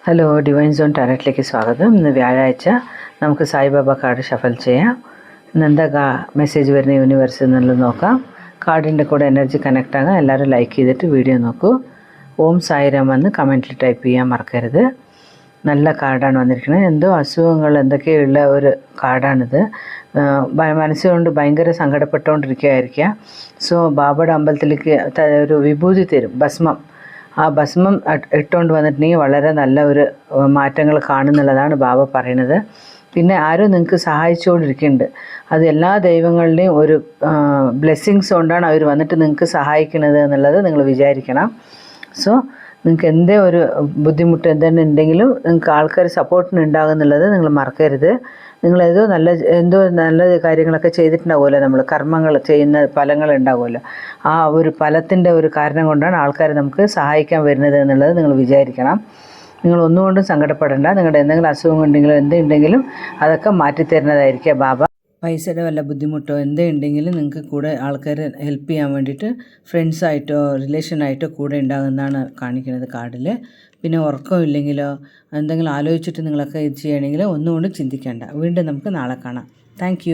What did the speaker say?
Hello, divine zone ടാരറ്റിലേക്ക് സ്വാഗതം. ഇന്ന് വ്യാഴാഴ്ച നമുക്ക് സായിബാബ കാർഡ് ഷഫൽ ചെയ്യാം. ഇന്ന് എന്താ മെസ്സേജ് വരുന്ന യൂണിവേഴ്സ് എന്നുള്ളത് നോക്കാം. കാർഡിൻ്റെ കൂടെ എനർജി കണക്റ്റ് ആകാം. എല്ലാവരും ലൈക്ക് ചെയ്തിട്ട് വീഡിയോ നോക്കൂ. ഓം സായിരാം എന്ന് കമൻറ്റിൽ ടൈപ്പ് ചെയ്യാൻ മറക്കരുത്. നല്ല കാർഡാണ് വന്നിരിക്കുന്നത്. എന്തോ അസുഖങ്ങൾ എന്തൊക്കെയുള്ള ഒരു കാർഡാണിത്. മനസ്സുകൊണ്ട് ഭയങ്കര സങ്കടപ്പെട്ടുകൊണ്ടിരിക്കുകയായിരിക്കാം. സോ ബാബയുടെ അമ്പലത്തിലേക്ക് ഒരു വിഭൂതി തരും, ഭസ്മം. ആ ഭസ്മം ഇട്ടുകൊണ്ട് വന്നിട്ടുണ്ടെങ്കിൽ വളരെ നല്ല ഒരു മാറ്റങ്ങൾ കാണുന്നുള്ളതാണ് ബാബ പറയുന്നത്. പിന്നെ ആരും നിങ്ങൾക്ക് സഹായിച്ചുകൊണ്ടിരിക്കുന്നുണ്ട്. അത് എല്ലാ ദൈവങ്ങളുടെയും ഒരു ബ്ലെസ്സിങ്സ് കൊണ്ടാണ് അവർ വന്നിട്ട് നിങ്ങൾക്ക് സഹായിക്കുന്നത് എന്നുള്ളത് നിങ്ങൾ വിചാരിക്കണം. സോ നിങ്ങൾക്ക് എന്തേ ഒരു ബുദ്ധിമുട്ട് എന്തെങ്കിലും ഉണ്ടെങ്കിലും നിങ്ങൾക്ക് ആൾക്കാർ സപ്പോർട്ടിന് ഉണ്ടാകുന്നുള്ളത് നിങ്ങൾ മറക്കരുത്. നിങ്ങൾ എന്തോ നല്ല കാര്യങ്ങളൊക്കെ ചെയ്തിട്ടുണ്ടാവുമല്ലോ. നമ്മൾ കർമ്മങ്ങൾ ചെയ്യുന്ന ഫലങ്ങൾ ഉണ്ടാവുമല്ലോ. ആ ഒരു ഫലത്തിൻ്റെ ഒരു കാരണം കൊണ്ടാണ് ആൾക്കാർ നമുക്ക് സഹായിക്കാൻ വരുന്നത് എന്നുള്ളത് നിങ്ങൾ വിചാരിക്കണം. നിങ്ങൾ ഒന്നുകൊണ്ടും സങ്കടപ്പെടേണ്ട. നിങ്ങളുടെ എന്തെങ്കിലും അസുഖം ഉണ്ടെങ്കിലോ എന്തുണ്ടെങ്കിലും അതൊക്കെ മാറ്റിത്തരുന്നതായിരിക്കും ബാബ. പൈസയുടെ വല്ല ബുദ്ധിമുട്ടോ എന്തുണ്ടെങ്കിലും നിങ്ങൾക്ക് കൂടെ ആൾക്കാർ ഹെൽപ്പ് ചെയ്യാൻ വേണ്ടിയിട്ട് ഫ്രണ്ട്സായിട്ടോ റിലേഷനായിട്ടോ കൂടെ ഉണ്ടാകുന്നതാണ് കാണിക്കുന്നത് കാർഡിൽ. പിന്നെ ഉറക്കമില്ലെങ്കിലോ എന്തെങ്കിലും ആലോചിച്ചിട്ട് നിങ്ങളൊക്കെ ഇത് ചെയ്യണമെങ്കിലോ ഒന്നുകൊണ്ടും ചിന്തിക്കേണ്ട. വീണ്ടും നമുക്ക് നാളെ കാണാം. താങ്ക്